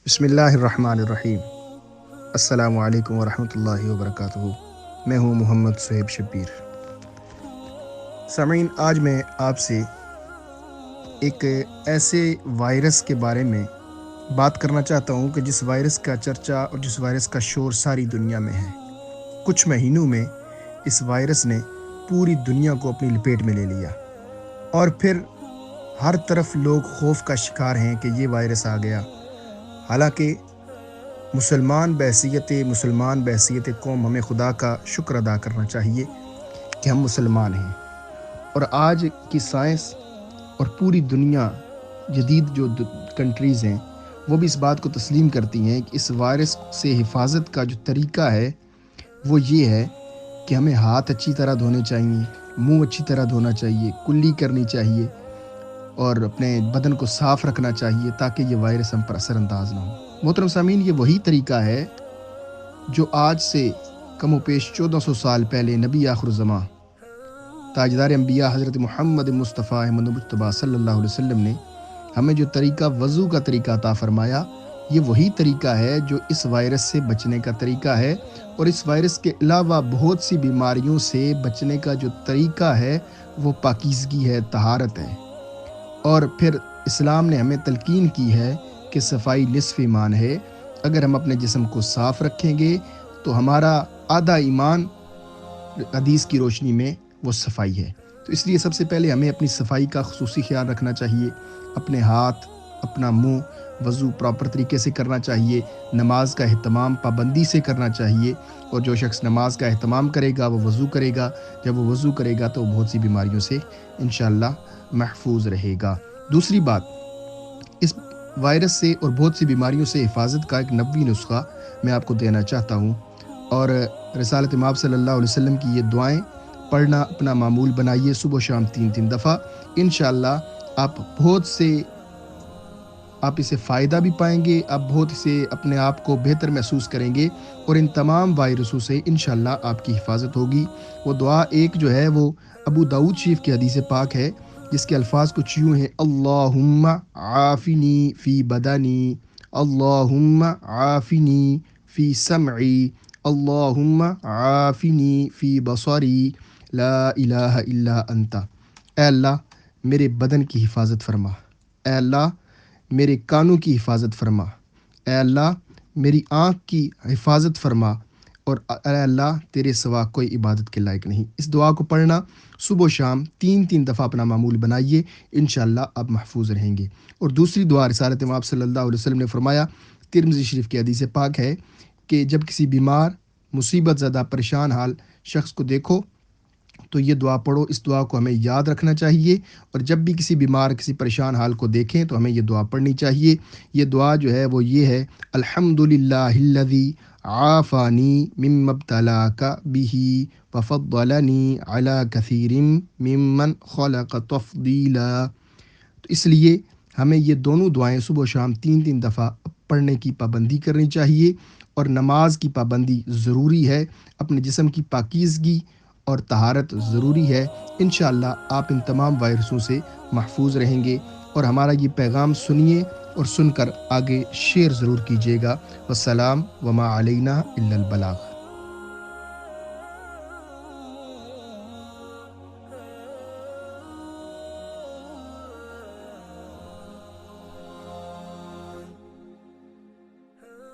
بسم اللہ الرحمن الرحیم۔ السلام علیکم ورحمۃ اللہ وبرکاتہ۔ میں ہوں محمد صہیب شبیر۔ سامعین، آج میں آپ سے ایک ایسے وائرس کے بارے میں بات کرنا چاہتا ہوں کہ جس وائرس کا چرچا اور جس وائرس کا شور ساری دنیا میں ہے۔ کچھ مہینوں میں اس وائرس نے پوری دنیا کو اپنی لپیٹ میں لے لیا اور پھر ہر طرف لوگ خوف کا شکار ہیں کہ یہ وائرس آ گیا۔ حالانکہ مسلمان بحیثیت قوم ہمیں خدا کا شکر ادا کرنا چاہیے کہ ہم مسلمان ہیں، اور آج کی سائنس اور پوری دنیا، جدید جو کنٹریز ہیں، وہ بھی اس بات کو تسلیم کرتی ہیں کہ اس وائرس سے حفاظت کا جو طریقہ ہے وہ یہ ہے کہ ہمیں ہاتھ اچھی طرح دھونے چاہیے، منہ اچھی طرح دھونا چاہیے، کلی کرنی چاہیے اور اپنے بدن کو صاف رکھنا چاہیے تاکہ یہ وائرس ہم پر اثر انداز نہ ہو۔ محترم سامعین، یہ وہی طریقہ ہے جو آج سے کم و بیش 1400 سال پہلے نبی آخر الزماں تاجدار انبیاء حضرت محمد مصطفیٰ احمد مجتبیٰ صلی اللہ علیہ وسلم نے ہمیں جو طریقہ وضو کا طریقہ عطا فرمایا، یہ وہی طریقہ ہے جو اس وائرس سے بچنے کا طریقہ ہے، اور اس وائرس کے علاوہ بہت سی بیماریوں سے بچنے کا جو طریقہ ہے وہ پاکیزگی ہے، طہارت ہے۔ اور پھر اسلام نے ہمیں تلقین کی ہے کہ صفائی نصف ایمان ہے۔ اگر ہم اپنے جسم کو صاف رکھیں گے تو ہمارا آدھا ایمان حدیث کی روشنی میں وہ صفائی ہے۔ تو اس لیے سب سے پہلے ہمیں اپنی صفائی کا خصوصی خیال رکھنا چاہیے، اپنے ہاتھ، اپنا منہ، وضو پراپر طریقے سے کرنا چاہیے، نماز کا اہتمام پابندی سے کرنا چاہیے، اور جو شخص نماز کا اہتمام کرے گا وہ وضو کرے گا، جب وہ وضو کرے گا تو بہت سی بیماریوں سے انشاءاللہ محفوظ رہے گا۔ دوسری بات، اس وائرس سے اور بہت سی بیماریوں سے حفاظت کا ایک نبوی نسخہ میں آپ کو دینا چاہتا ہوں، اور رسالت مآب صلی اللہ علیہ وسلم کی یہ دعائیں پڑھنا اپنا معمول بنائیے، صبح و شام 3 دفعہ۔ انشاءاللہ آپ اسے فائدہ بھی پائیں گے، آپ بہت سے اپنے آپ کو بہتر محسوس کریں گے، اور ان تمام وائرسوں سے انشاءاللہ آپ کی حفاظت ہوگی۔ وہ دعا ایک جو ہے وہ ابو داؤد شریف کی حدیث پاک ہے، جس کے الفاظ کچھ یوں ہیں: اللہم عافنی فی بدنی، اللہم عافنی فی سمعی، اللہم عافنی فی بصری، لا الہ الا انت۔ اے اللہ میرے بدن کی حفاظت فرما، اے اللہ میرے کانوں کی حفاظت فرما، اے اللہ میری آنکھ کی حفاظت فرما، اور اے اللہ تیرے سوا کوئی عبادت کے لائق نہیں۔ اس دعا کو پڑھنا صبح و شام 3 دفعہ اپنا معمول بنائیے، انشاءاللہ آپ محفوظ رہیں گے۔ اور دوسری دعا، رسالت مآب صلی اللہ علیہ وسلم نے فرمایا، ترمذی شریف کی حدیث پاک ہے کہ جب کسی بیمار، مصیبت زدہ، پریشان حال شخص کو دیکھو تو یہ دعا پڑھو۔ اس دعا کو ہمیں یاد رکھنا چاہیے، اور جب بھی کسی بیمار، کسی پریشان حال کو دیکھیں تو ہمیں یہ دعا پڑھنی چاہیے۔ یہ دعا جو ہے وہ یہ ہے: الحمدللہ الذی عافانی مما ابتلاک بہ وفضلنی علی کثیر ممن خلق تفضیلا۔ تو اس لیے ہمیں یہ دونوں دعائیں صبح و شام 3 دفعہ پڑھنے کی پابندی کرنی چاہیے، اور نماز کی پابندی ضروری ہے، اپنے جسم کی پاکیزگی اور طہارت ضروری ہے۔ انشاءاللہ آپ ان تمام وائرسوں سے محفوظ رہیں گے، اور ہمارا یہ پیغام سنیے اور سن کر آگے شیئر ضرور کیجیے گا۔ والسلام وما علینا الا البلاغ۔